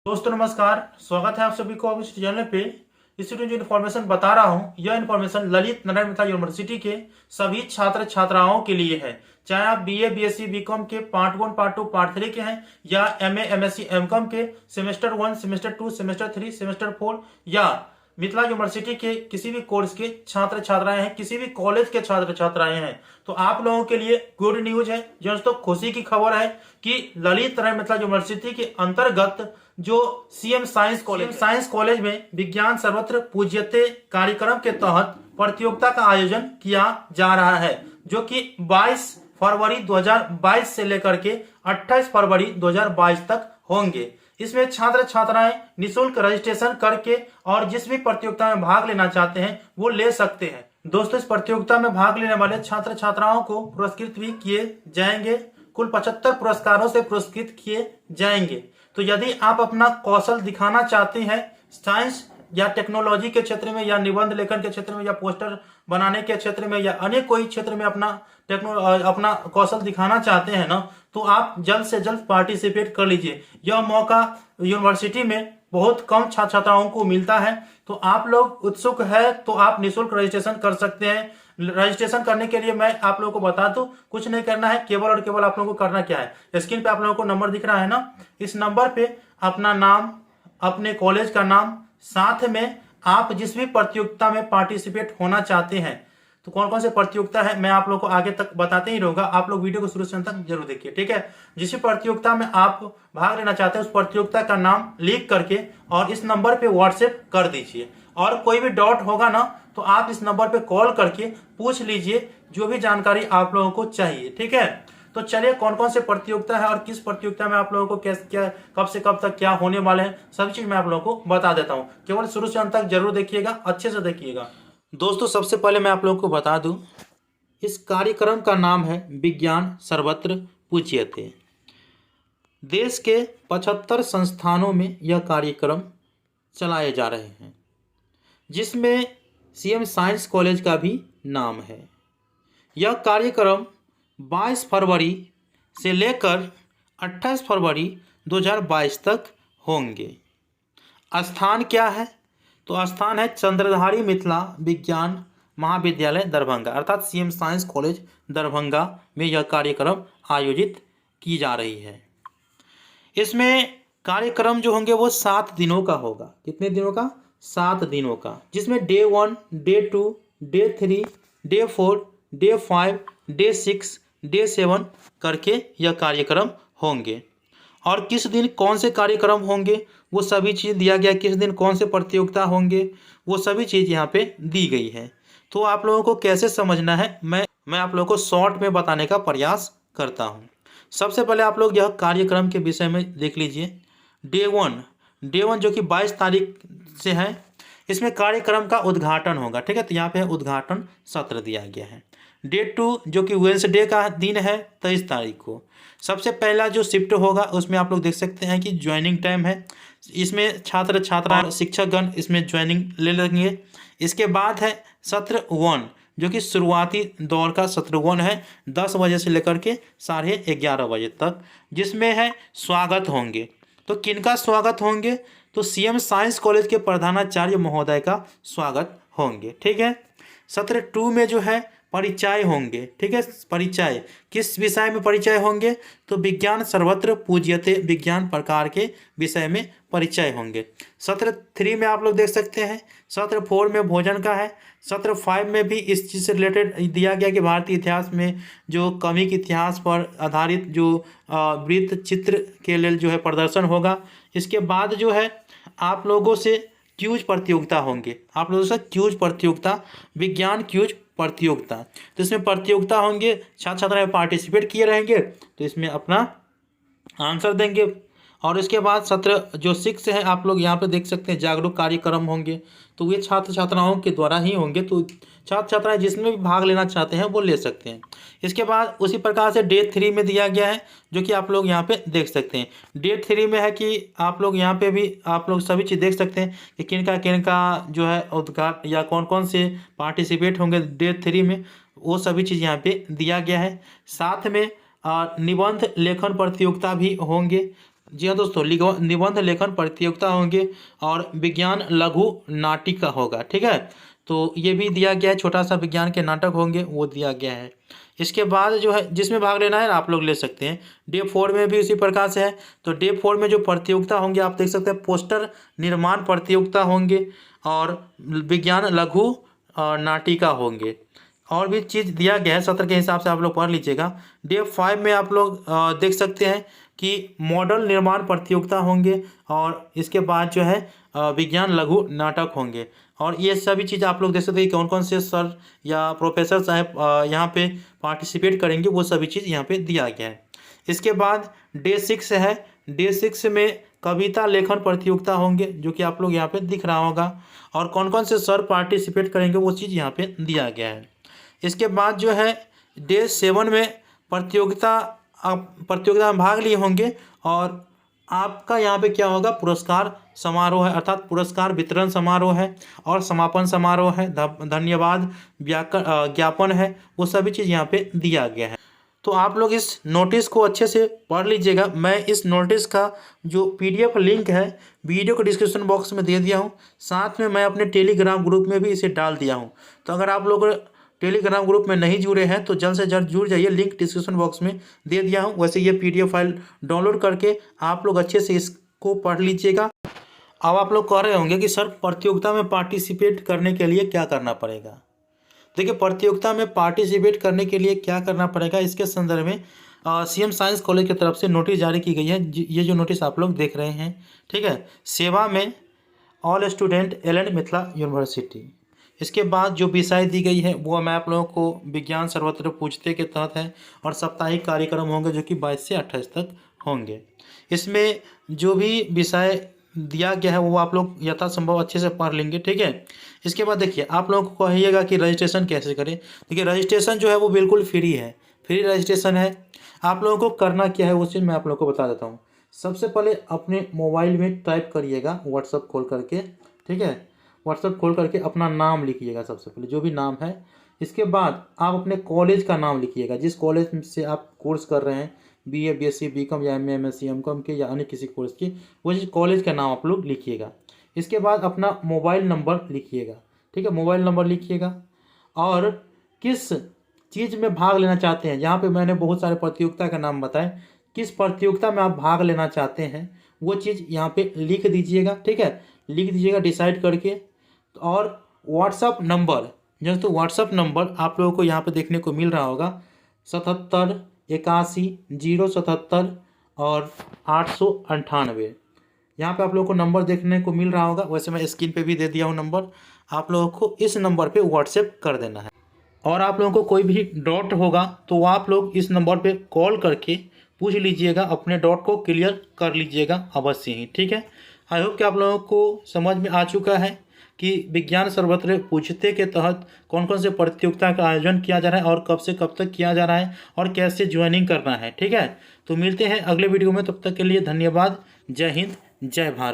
दोस्तों नमस्कार। स्वागत है आप सभी को इस चैनल पे। इस वीडियो में जो इन्फॉर्मेशन बता रहा हूँ यह इन्फॉर्मेशन ललित नारायण मिथिला यूनिवर्सिटी के सभी छात्र छात्राओं के लिए है। चाहे आप बीए बीएससी बीकॉम के पार्ट 1 पार्ट 2 पार्ट 3 के हैं या एमए एमएससी एमकॉम के सेमेस्टर 1 सेमेस्टर 2 सेमेस्टर 3 सेमेस्टर 4 या मिथिला यूनिवर्सिटी के किसी भी कोर्स के छात्र छात्राएं हैं, किसी भी कॉलेज के छात्र छात्राएं हैं, तो आप लोगों के लिए गुड न्यूज है। दोस्तों खुशी की खबर है कि ललित नारायण मिथिला यूनिवर्सिटी के अंतर्गत जो सीएम साइंस कॉलेज में विज्ञान सर्वत्र पूज्यते कार्यक्रम के तहत प्रतियोगिता का आयोजन किया जा रहा है, जो कि 22 फरवरी 2022 से लेकर के 28 फरवरी 2022 तक होंगे। इसमें छात्र छात्राएं निःशुल्क रजिस्ट्रेशन करके और जिस भी प्रतियोगिता में भाग लेना चाहते हैं वो ले सकते हैं। दोस्तों इस प्रतियोगिता में भाग लेने वाले छात्र छात्राओं को पुरस्कृत भी किए जाएंगे। कुल 75 पुरस्कारों से पुरस्कृत किए जाएंगे। तो यदि आप अपना कौशल दिखाना चाहते हैं साइंस या टेक्नोलॉजी के क्षेत्र में या निबंध लेखन के क्षेत्र में या पोस्टर बनाने के क्षेत्र में या अन्य कोई क्षेत्र में अपना कौशल दिखाना चाहते हैं ना, तो आप जल्द से जल्द पार्टिसिपेट कर लीजिए। यह मौका यूनिवर्सिटी में बहुत कम छात्र छात्राओं को मिलता है। तो आप लोग उत्सुक है तो आप निःशुल्क रजिस्ट्रेशन कर सकते हैं। रजिस्ट्रेशन करने के लिए मैं आप लोगों को बता दूं, कुछ नहीं करना है, केवल और केवल आप लोगों को करना क्या है, स्क्रीन पे आप लोगों को नंबर दिख रहा है ना, इस नंबर पे अपना नाम, अपने कॉलेज का नाम, साथ में आप जिस भी प्रतियोगिता में पार्टिसिपेट होना चाहते हैं, तो कौन कौन से प्रतियोगिता है मैं आप लोगों को आगे तक बताते ही रहूंगा। आप लोग वीडियो को शुरू से अंत तक जरूर देखिए, ठीक है। जिस भी प्रतियोगिता में आप भाग लेना चाहते हैं उस प्रतियोगिता का नाम लिख करके और इस नंबर पे व्हाट्सएप कर दीजिए। और कोई भी डाउट होगा ना तो आप इस नंबर पे कॉल करके पूछ लीजिए जो भी जानकारी आप लोगों को चाहिए, ठीक है। तो चलिए कौन कौन से प्रतियोगिता है और किस प्रतियोगिता में आप लोगों को क्या कब से कब तक क्या होने वाले हैं, सभी चीज मैं आप लोगों को बता देता हूँ। केवल शुरू से अंत तक जरूर देखिएगा, अच्छे से देखिएगा। दोस्तों सबसे पहले मैं आप लोगों को बता दूं, इस कार्यक्रम का नाम है विज्ञान सर्वत्र पूज्यते। देश के 75 संस्थानों में यह कार्यक्रम चलाए जा रहे हैं, जिसमें सीएम साइंस कॉलेज का भी नाम है। यह कार्यक्रम 22 फरवरी से लेकर 28 फरवरी 2022 तक होंगे। स्थान क्या है? तो स्थान है चंद्रधारी मिथिला विज्ञान महाविद्यालय दरभंगा, अर्थात सीएम साइंस कॉलेज दरभंगा में यह कार्यक्रम आयोजित की जा रही है। इसमें कार्यक्रम जो होंगे वो 7 दिनों का होगा। कितने दिनों का? 7 दिनों का, जिसमें day 1, day 2, day 3, day 4, day 5, day 6, day 7 करके यह कार्यक्रम होंगे। और किस दिन कौन से कार्यक्रम होंगे वो सभी चीज़ दिया गया, किस दिन कौन से प्रतियोगिता होंगे वो सभी चीज़ यहाँ पे दी गई है। तो आप लोगों को कैसे समझना है मैं आप लोगों को शॉर्ट में बताने का प्रयास करता हूँ। सबसे पहले आप लोग यह कार्यक्रम के विषय में देख लीजिए। डे 1 जो कि 22 तारीख से है, इसमें कार्यक्रम का उद्घाटन होगा, ठीक है। तो यहाँ पे उद्घाटन सत्र दिया गया है। डे 2 जो कि वेडनेसडे का दिन है 23 तारीख को, सबसे पहला जो शिफ्ट होगा उसमें आप लोग देख सकते हैं कि ज्वाइनिंग टाइम है। इसमें छात्र छात्रा शिक्षकगण इसमें ज्वाइनिंग ले लेंगे। इसके बाद है सत्र 1 जो कि शुरुआती दौर का सत्र 1 है, 10 बजे से लेकर के 11:30 बजे तक, जिसमें है स्वागत होंगे। तो किनका स्वागत होंगे? तो सीएम साइंस कॉलेज के प्रधानाचार्य महोदय का स्वागत होंगे, ठीक है। सत्र 2 में जो है परिचय होंगे, ठीक है। परिचय किस विषय में परिचय होंगे? तो विज्ञान सर्वत्र पूज्यते, विज्ञान प्रकार के विषय में परिचय होंगे। सत्र 3 में आप लोग देख सकते हैं। सत्र 4 में भोजन का है। सत्र 5 में भी इस चीज़ से रिलेटेड दिया गया कि भारतीय इतिहास में जो कमिक इतिहास पर आधारित जो वृत्त चित्र के लिए जो है प्रदर्शन होगा। इसके बाद जो है आप लोगों से क्यूज प्रतियोगिता होंगे, आप लोगों से क्यूज प्रतियोगिता, विज्ञान क्यूज प्रतियोगिता। तो इसमें प्रतियोगिता होंगे, छात्र छात्राएं पार्टिसिपेट किए रहेंगे तो इसमें अपना आंसर देंगे। और इसके बाद सत्र जो 6 है आप लोग यहाँ पे देख सकते हैं, जागरूक कार्यक्रम होंगे। तो ये छात्र छात्राओं के द्वारा ही होंगे, तो छात्र छात्राएं जिसमें भी भाग लेना चाहते हैं वो ले सकते हैं। इसके बाद उसी प्रकार से डे 3 में दिया गया है, जो कि आप लोग यहाँ पे देख सकते हैं। डे 3 में है कि आप लोग यहाँ पे भी आप लोग सभी चीज़ देख सकते हैं कि किनका जो है उद्घाटन या कौन कौन से पार्टिसिपेट होंगे डे 3 में, वो सभी चीज़ यहाँ पे दिया गया है। साथ में निबंध लेखन प्रतियोगिता भी होंगे। जी हाँ दोस्तों, निबंध लेखन प्रतियोगिता होंगे और विज्ञान लघु नाटिका होगा। ठीक है, तो ये भी दिया गया है, छोटा सा विज्ञान के नाटक होंगे वो दिया गया है। इसके बाद जो है जिसमें भाग लेना है आप लोग ले सकते हैं। डे 4 में भी उसी प्रकार से है। तो डे 4 में जो प्रतियोगिता होंगे आप देख सकते हैं, पोस्टर निर्माण प्रतियोगिता होंगे और विज्ञान लघु नाटिका होंगे। और भी चीज़ दिया गया है, सत्र के हिसाब से आप लोग पढ़ लीजिएगा। डे 5 में आप लोग देख सकते हैं कि मॉडल निर्माण प्रतियोगिता होंगे और इसके बाद जो है विज्ञान लघु नाटक होंगे। और ये सभी चीज़ आप लोग देख सकते हैं कौन कौन से सर या प्रोफेसर साहब यहाँ पे पार्टिसिपेट करेंगे, वो सभी चीज़ यहाँ पे दिया गया है। इसके बाद डे 6 है। डे 6 में कविता लेखन प्रतियोगिता होंगे, जो कि आप लोग यहाँ पे दिख रहा होगा। और कौन कौन से सर पार्टिसिपेट करेंगे वो चीज़ यहाँ पे दिया गया है। इसके बाद जो है डे 7 में प्रतियोगिता में भाग लिए होंगे और आपका यहाँ पे क्या होगा, पुरस्कार समारोह है, अर्थात पुरस्कार वितरण समारोह है और समापन समारोह है, धन्यवाद ज्ञापन है, वो सभी चीज़ यहाँ पे दिया गया है। तो आप लोग इस नोटिस को अच्छे से पढ़ लीजिएगा। मैं इस नोटिस का जो PDF लिंक है वीडियो के डिस्क्रिप्शन बॉक्स में दे दिया हूँ, साथ में मैं अपने टेलीग्राम ग्रुप में भी इसे डाल दिया हूँ। तो अगर आप लोग टेलीग्राम ग्रुप में नहीं जुड़े हैं तो जल्द से जल्द जुड़ जाइए, लिंक डिस्क्रिप्शन बॉक्स में दे दिया हूँ। वैसे ये PDF फाइल डाउनलोड करके आप लोग अच्छे से इसको पढ़ लीजिएगा। अब आप लोग कह रहे होंगे कि सर प्रतियोगिता में पार्टिसिपेट करने के लिए क्या करना पड़ेगा। देखिए, प्रतियोगिता में पार्टिसिपेट करने के लिए क्या करना पड़ेगा, इसके संदर्भ में CM साइंस कॉलेज की तरफ से नोटिस जारी की गई है। ये जो नोटिस आप लोग देख रहे हैं, ठीक है, सेवा में all student LN Mithila university. इसके बाद जो विषय दी गई है वो मैं आप लोगों को विज्ञान सर्वत्र पूछते के तहत है और साप्ताहिक कार्यक्रम होंगे जो कि 22 से 28 तक होंगे। इसमें जो भी विषय दिया गया है वो आप लोग यथासंभव अच्छे से पढ़ लेंगे। ठीक है, इसके बाद देखिए आप लोगों को कहिएगा कि रजिस्ट्रेशन कैसे करें। देखिए, रजिस्ट्रेशन जो है वो बिल्कुल फ्री है, फ्री रजिस्ट्रेशन है। आप लोगों को करना क्या है वो चीज़ मैं आप लोगों को बता देता हूँ। सबसे पहले अपने मोबाइल में टाइप करिएगा व्हाट्सअप खोल करके, ठीक है, व्हाट्सअप खोल करके अपना नाम लिखिएगा सबसे पहले, जो भी नाम है। इसके बाद आप अपने कॉलेज का नाम लिखिएगा, जिस कॉलेज से आप कोर्स कर रहे हैं, BA BSc BCom या MA MSc MCom के या अन्य किसी कोर्स की, वो कॉलेज का नाम आप लोग लिखिएगा। इसके बाद अपना मोबाइल नंबर लिखिएगा, ठीक है, मोबाइल नंबर लिखिएगा और किस चीज़ में भाग लेना चाहते हैं। यहाँ पे मैंने बहुत सारे प्रतियोगिता का नाम बताए, किस प्रतियोगिता में आप भाग लेना चाहते हैं वो चीज़ यहाँ पे लिख दीजिएगा। ठीक है, लिख दीजिएगा डिसाइड करके। और व्हाट्सअप नंबर, जो तो व्हाट्सअप नंबर आप लोगों को यहाँ पे देखने को मिल रहा होगा 77 81 077 और 898। यहाँ पे आप लोगों को नंबर देखने को मिल रहा होगा। वैसे मैं स्क्रीन पे भी दे दिया हूँ नंबर, आप लोगों को इस नंबर पे व्हाट्सएप कर देना है। और आप लोगों को कोई भी डाउट होगा तो आप लोग इस नंबर पे कॉल करके पूछ लीजिएगा, अपने डाउट को क्लियर कर लीजिएगा अवश्य ही। ठीक है, आई होप कि आप लोगों को समझ में आ चुका है कि विज्ञान सर्वत्र पूछते के तहत कौन कौन से प्रतियोगिता का आयोजन किया जा रहा है और कब से कब तक किया जा रहा है और कैसे ज्वाइनिंग करना है। ठीक है, तो मिलते हैं अगले वीडियो में, तब तक के लिए धन्यवाद। जय हिंद, जय भारत।